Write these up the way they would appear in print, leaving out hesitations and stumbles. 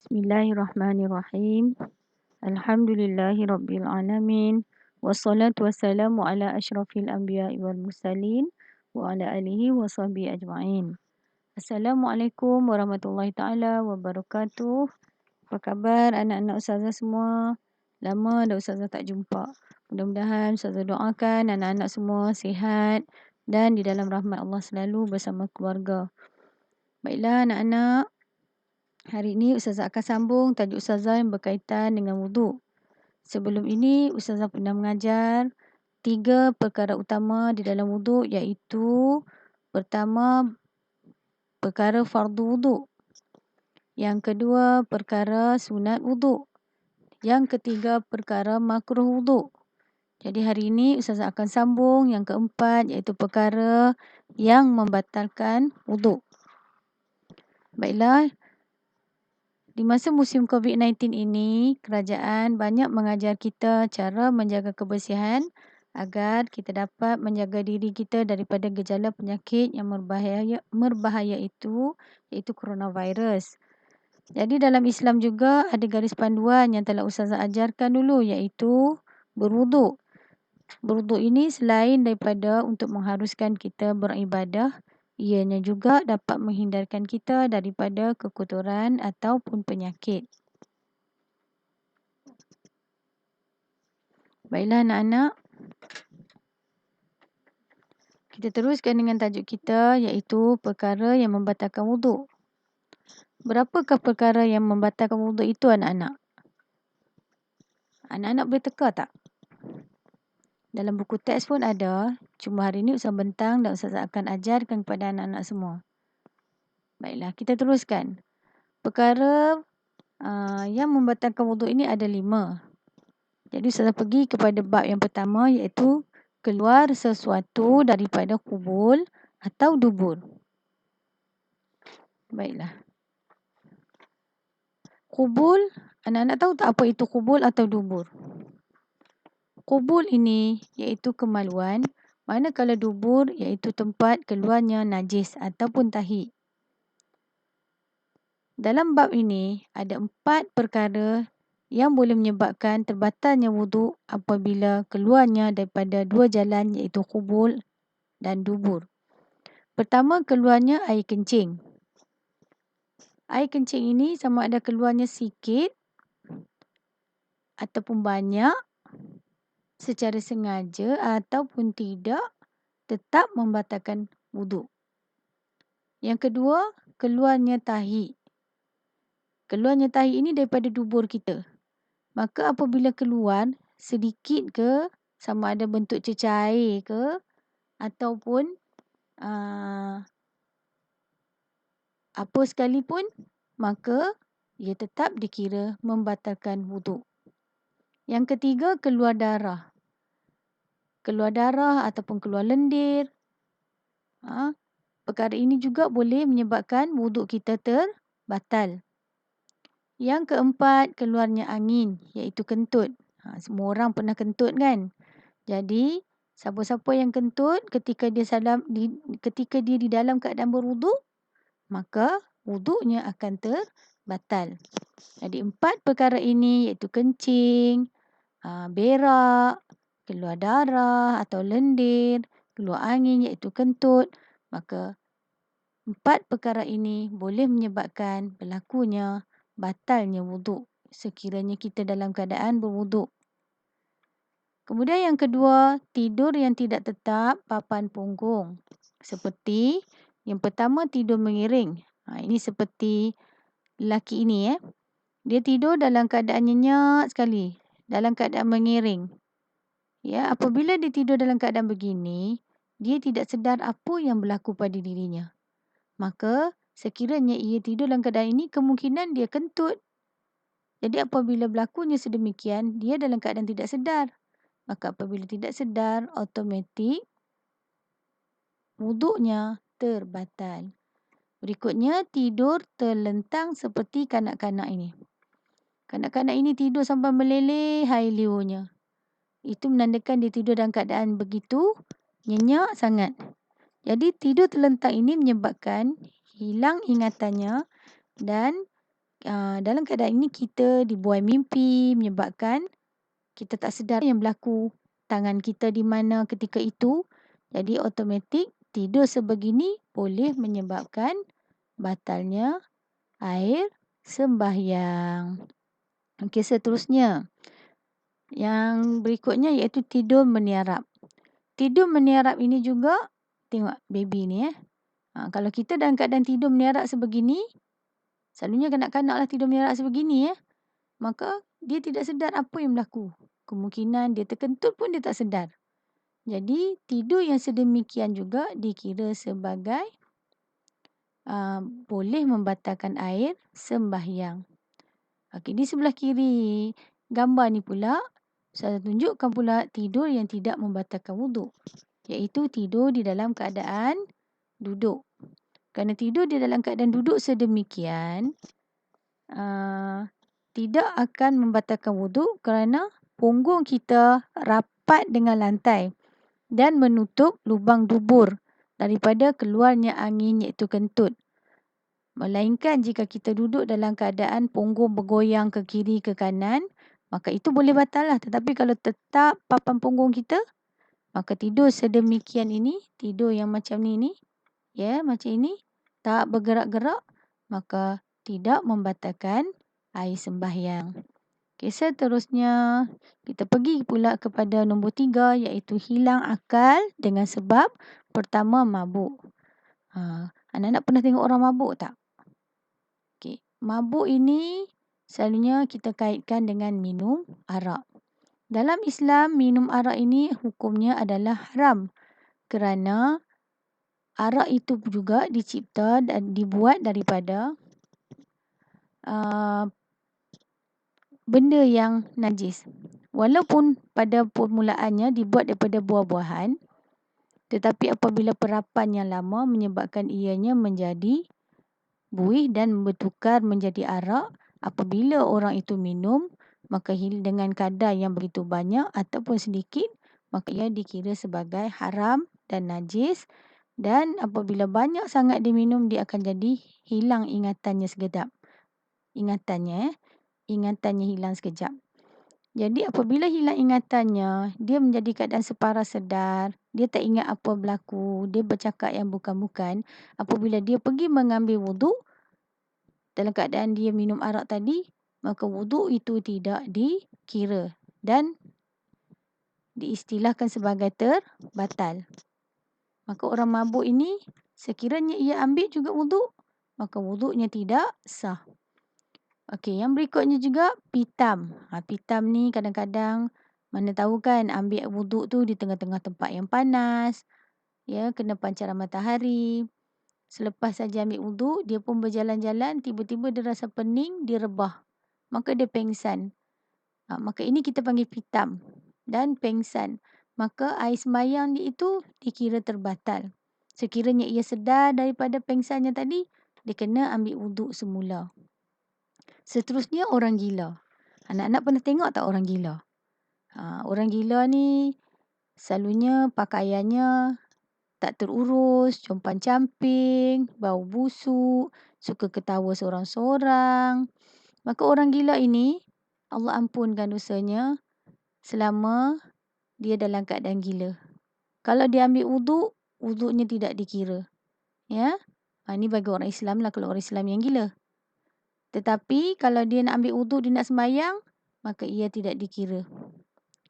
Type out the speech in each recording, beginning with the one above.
Bismillahirrahmanirrahim. Alhamdulillahi alamin. Wassalatu wassalamu ala asyrafil anbiya'i wal mursalin wa ala alihi wa sahbihi ajma'in. Assalamualaikum warahmatullahi taala wabarakatuh. Apa khabar anak-anak ustazah semua? Lama dah ustazah tak jumpa. Mudah-mudahan ustazah doakan anak-anak semua sihat dan di dalam rahmat Allah selalu bersama keluarga. Baiklah anak-anak, hari ini ustazah akan sambung tajuk ustazah yang berkaitan dengan wuduk. Sebelum ini ustazah pernah mengajar 3 perkara utama di dalam wuduk, iaitu pertama perkara fardu wuduk, yang kedua perkara sunat wuduk, yang ketiga perkara makruh wuduk. Jadi hari ini ustazah akan sambung yang keempat, iaitu perkara yang membatalkan wuduk. Baiklah, di masa musim COVID-19 ini, kerajaan banyak mengajar kita cara menjaga kebersihan agar kita dapat menjaga diri kita daripada gejala penyakit yang berbahaya itu, iaitu coronavirus. Jadi dalam Islam juga ada garis panduan yang telah ustazah ajarkan dulu, iaitu berwuduk. Berwuduk ini selain daripada untuk mengharuskan kita beribadah, ianya juga dapat menghindarkan kita daripada kekotoran ataupun penyakit. Baiklah anak-anak, kita teruskan dengan tajuk kita, iaitu perkara yang membatalkan wuduk. Berapakah perkara yang membatalkan wuduk itu anak-anak? Anak-anak boleh teka tak? Dalam buku teks pun ada, cuma hari ini ustazah bentang dan ustazah akan ajarkan kepada anak-anak semua. Baiklah, kita teruskan. Perkara yang membatalkan wuduk ini ada 5. Jadi ustazah pergi kepada bab yang pertama, iaitu keluar sesuatu daripada kubul atau dubur. Baiklah. Kubul, anak-anak tahu tak apa itu kubul atau dubur? Kubul ini iaitu kemaluan, manakala dubur iaitu tempat keluarnya najis ataupun tahi. Dalam bab ini ada 4 perkara yang boleh menyebabkan terbatalnya wuduk apabila keluarnya daripada 2 jalan, iaitu kubul dan dubur. Pertama, keluarnya air kencing. Air kencing ini sama ada keluarnya sikit ataupun banyak, secara sengaja ataupun tidak, tetap membatalkan wuduk. Yang kedua, keluarnya tahi. Keluarnya tahi ini daripada dubur kita. Maka apabila keluar sedikit ke, sama ada bentuk cecair ke, ataupun apa sekalipun, maka ia tetap dikira membatalkan wuduk. Yang ketiga, keluar darah. Keluar darah ataupun keluar lendir. Perkara ini juga boleh menyebabkan wuduk kita terbatal. Yang keempat, keluarnya angin, iaitu kentut. Semua orang pernah kentut kan? Jadi, siapa-siapa yang kentut ketika dia di dalam keadaan berwuduk, maka wuduknya akan terbatal. Jadi 4 perkara ini, iaitu kencing, berak, keluar darah atau lendir, keluar angin iaitu kentut, maka 4 perkara ini boleh menyebabkan berlakunya batalnya wuduk sekiranya kita dalam keadaan berwuduk. Kemudian yang kedua, tidur yang tidak tetap papan punggung. Seperti yang pertama, tidur mengiring. Ini seperti lelaki ini. Dia tidur dalam keadaan nyenyak sekali, dalam keadaan mengiring. Ya, apabila dia tidur dalam keadaan begini, dia tidak sedar apa yang berlaku pada dirinya. Maka sekiranya ia tidur dalam keadaan ini, kemungkinan dia kentut. Jadi apabila berlakunya sedemikian, dia dalam keadaan tidak sedar. Maka apabila tidak sedar, automatik wuduknya terbatal. Berikutnya, tidur terlentang seperti kanak-kanak ini. Kanak-kanak ini tidur sampai meleleh air liurnya. Itu menandakan dia tidur dalam keadaan begitu nyenyak sangat. Jadi tidur terlentang ini menyebabkan hilang ingatannya dan dalam keadaan ini kita dibuai mimpi menyebabkan kita tak sedar yang berlaku, tangan kita di mana ketika itu. Jadi automatik tidur sebegini boleh menyebabkan batalnya air sembahyang. Okey, seterusnya. Yang berikutnya iaitu tidur meniarap. Tidur meniarap ini juga, tengok baby ni kalau kita dalam keadaan tidur meniarap sebegini, selalunya kanak-kanak lah tidur meniarap sebegini maka dia tidak sedar apa yang berlaku. Kemungkinan dia terkentut pun dia tak sedar. Jadi tidur yang sedemikian juga dikira sebagai boleh membatalkan air sembahyang. Okey, di sebelah kiri gambar ni pula saya tunjukkan pula tidur yang tidak membatalkan wuduk, iaitu tidur di dalam keadaan duduk. Kerana tidur di dalam keadaan duduk sedemikian tidak akan membatalkan wuduk kerana punggung kita rapat dengan lantai dan menutup lubang dubur daripada keluarnya angin iaitu kentut. Melainkan jika kita duduk dalam keadaan punggung bergoyang ke kiri ke kanan, maka itu boleh batal lah. Tetapi kalau tetap papan punggung kita, maka tidur sedemikian ini, tidur yang macam ni, macam ini, tak bergerak-gerak, maka tidak membatalkan air sembahyang. Okey, seterusnya kita pergi pula kepada nombor 3 iaitu hilang akal dengan sebab pertama mabuk. Anak-anak pernah tengok orang mabuk tak? Okey, mabuk ini selalunya kita kaitkan dengan minum arak. Dalam Islam, minum arak ini hukumnya adalah haram kerana arak itu juga dicipta dan dibuat daripada benda yang najis. Walaupun pada permulaannya dibuat daripada buah-buahan, tetapi apabila perapan yang lama menyebabkan ianya menjadi buih dan bertukar menjadi arak, apabila orang itu minum, maka dengan kadar yang begitu banyak ataupun sedikit, maka ia dikira sebagai haram dan najis. Dan apabila banyak sangat diminum, dia akan jadi hilang ingatannya sekejap. Ingatannya hilang sekejap. Jadi apabila hilang ingatannya, dia menjadi keadaan separas sedar, dia tak ingat apa berlaku, dia bercakap yang bukan-bukan. Apabila dia pergi mengambil wuduk, dalam keadaan dia minum arak tadi, maka wuduk itu tidak dikira dan diistilahkan sebagai terbatal. Maka orang mabuk ini, sekiranya ia ambil juga wuduk, maka wuduknya tidak sah. Okey, yang berikutnya juga pitam. Pitam ni kadang-kadang mana tahu kan ambil wuduk tu di tengah-tengah tempat yang panas, kena pancaran matahari. Selepas saja ambil wuduk, dia pun berjalan-jalan, tiba-tiba dia rasa pening, dia rebah. Maka dia pengsan. Maka ini kita panggil pitam dan pengsan. Maka air sembahyang dia itu dikira terbatal. Sekiranya ia sedar daripada pengsannya tadi, dia kena ambil wuduk semula. Seterusnya orang gila. Anak-anak pernah tengok tak orang gila? Orang gila ni selalunya pakaiannya tak terurus, compang-camping, bau busuk, suka ketawa seorang-seorang. Maka orang gila ini, Allah ampunkan dosanya selama dia dalam keadaan gila. Kalau dia ambil wuduk, wuduknya tidak dikira. Ini bagi orang Islam lah, kalau orang Islam yang gila. Tetapi kalau dia nak ambil wuduk, dia nak sembahyang, maka ia tidak dikira.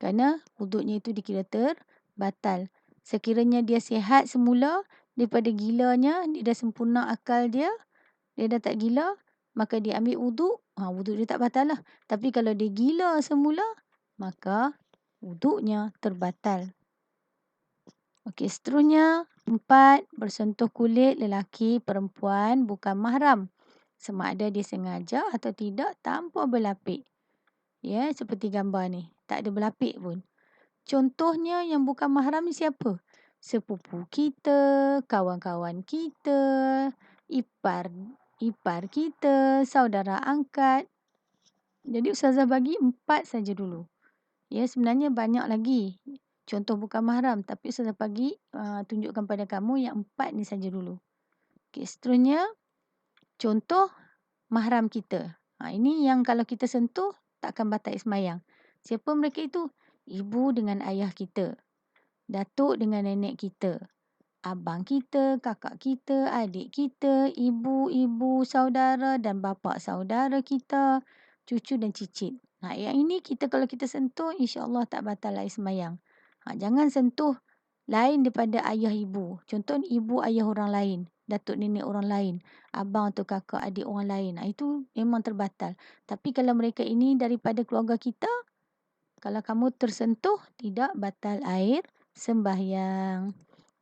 Kerana wuduknya itu dikira terbatal. Sekiranya dia sihat semula, daripada gilanya, dia dah sempurna akal dia dah tak gila, maka dia ambil wuduk, wuduk dia tak batal lah. Tapi kalau dia gila semula, maka wuduknya terbatal. Okey, seterusnya 4, bersentuh kulit lelaki perempuan bukan mahram. Sama ada dia sengaja atau tidak tanpa berlapik. Seperti gambar ni. Tak ada berlapik pun. Contohnya yang bukan mahram ni siapa? Sepupu kita, kawan-kawan kita, ipar kita, saudara angkat. Jadi Ustazah bagi 4 saja dulu. Sebenarnya banyak lagi contoh bukan mahram. Tapi Ustazah bagi tunjukkan pada kamu yang 4 ni saja dulu. Okey, seterusnya contoh mahram kita. Ini yang kalau kita sentuh tak akan batal sembahyang. Siapa mereka itu? Ibu dengan ayah kita, datuk dengan nenek kita, abang kita, kakak kita, adik kita, ibu saudara dan bapa saudara kita, cucu dan cicit. Yang ini kita kalau kita sentuh, insya-Allah tak batal sembahyang. Jangan sentuh lain daripada ayah ibu. Contoh ibu ayah orang lain, datuk nenek orang lain, abang atau kakak adik orang lain. Itu memang terbatal. Tapi kalau mereka ini daripada keluarga kita, kalau kamu tersentuh, tidak batal air sembahyang.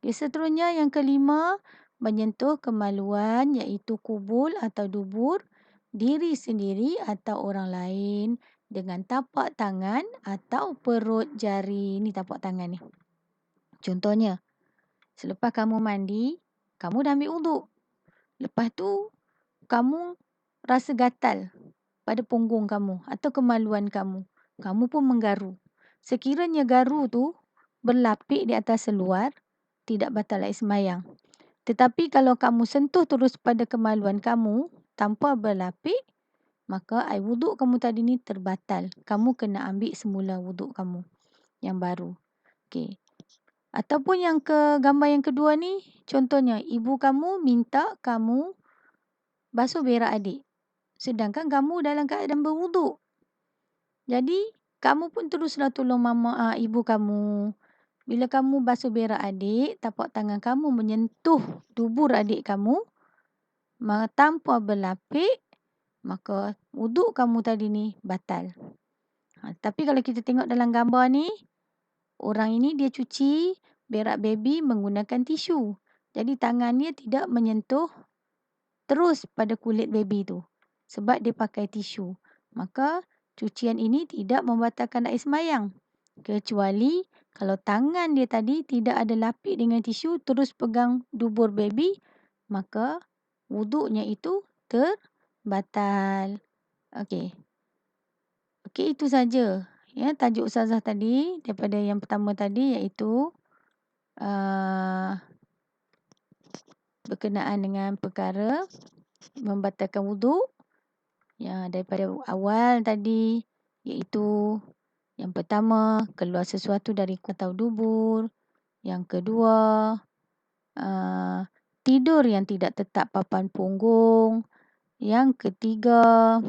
Seterusnya yang kelima, menyentuh kemaluan iaitu kubul atau dubur diri sendiri atau orang lain dengan tapak tangan atau perut jari. Ni tapak tangan ni. Contohnya, selepas kamu mandi, kamu dah ambil uduk. Lepas tu, kamu rasa gatal pada punggung kamu atau kemaluan kamu. Kamu pun menggaru. Sekiranya garu tu berlapik di atas seluar, tidak batal sembahyang. Tetapi kalau kamu sentuh terus pada kemaluan kamu tanpa berlapik, maka air wuduk kamu tadi ni terbatal. Kamu kena ambil semula wuduk kamu yang baru. Okey. Ataupun gambar yang kedua ni, contohnya ibu kamu minta kamu basuh berak adik. Sedangkan kamu dalam keadaan berwuduk. Jadi, kamu pun teruslah tolong ibu kamu. Bila kamu basuh berak adik, tapak tangan kamu menyentuh dubur adik kamu tanpa berlapik, maka wuduk kamu tadi ni batal. Tapi kalau kita tengok dalam gambar ni, orang ini dia cuci berak baby menggunakan tisu. Jadi tangannya tidak menyentuh terus pada kulit baby tu. Sebab dia pakai tisu. Maka cucian ini tidak membatalkan air sembahyang. Kecuali kalau tangan dia tadi tidak ada lapik dengan tisu terus pegang dubur baby, maka wuduknya itu terbatal. Okey. Okey, itu saja. Tajuk ustazah tadi daripada yang pertama tadi iaitu berkenaan dengan perkara membatalkan wuduk. Daripada awal tadi iaitu yang pertama, keluar sesuatu dari atau dubur. Yang kedua, tidur yang tidak tetap papan punggung. Yang ketiga,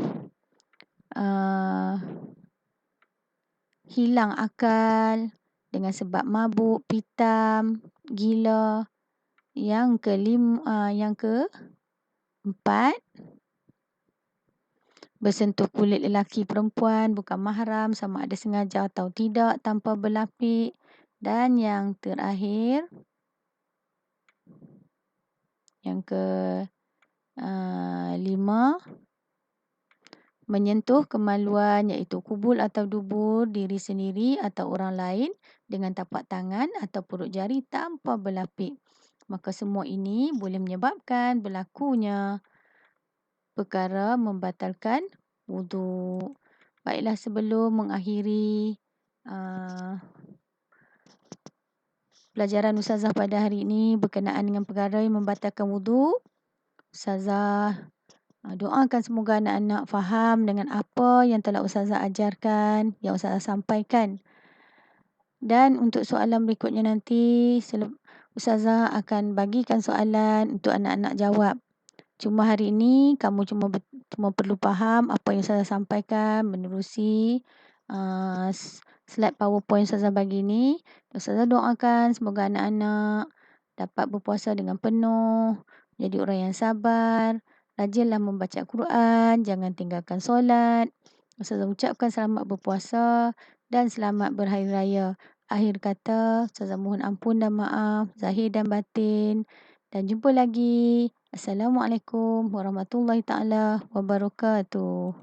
hilang akal dengan sebab mabuk, pitam, gila. Yang keempat, bersentuh kulit lelaki perempuan bukan mahram sama ada sengaja atau tidak tanpa berlapik. Dan yang terakhir, yang kelima, menyentuh kemaluan iaitu kubul atau dubur diri sendiri atau orang lain dengan tapak tangan atau perut jari tanpa berlapik. Maka semua ini boleh menyebabkan berlakunya perkara membatalkan wuduk. Baiklah, sebelum mengakhiri pelajaran ustazah pada hari ini berkenaan dengan perkara yang membatalkan wuduk, ustazah doakan semoga anak-anak faham dengan apa yang telah ustazah ajarkan, yang ustazah sampaikan. Dan untuk soalan berikutnya nanti, ustazah akan bagikan soalan untuk anak-anak jawab. Cuma hari ini kamu cuma perlu faham apa yang ustazah sampaikan, menerusi slide PowerPoint ustazah bagi ni. Ustazah doakan semoga anak-anak dapat berpuasa dengan penuh, jadi orang yang sabar, rajinlah membaca Quran, jangan tinggalkan solat. Ustazah ucapkan selamat berpuasa dan selamat berhari raya. Akhir kata, ustazah mohon ampun dan maaf, zahir dan batin. Dan jumpa lagi. Assalamualaikum warahmatullahi taala wabarakatuh.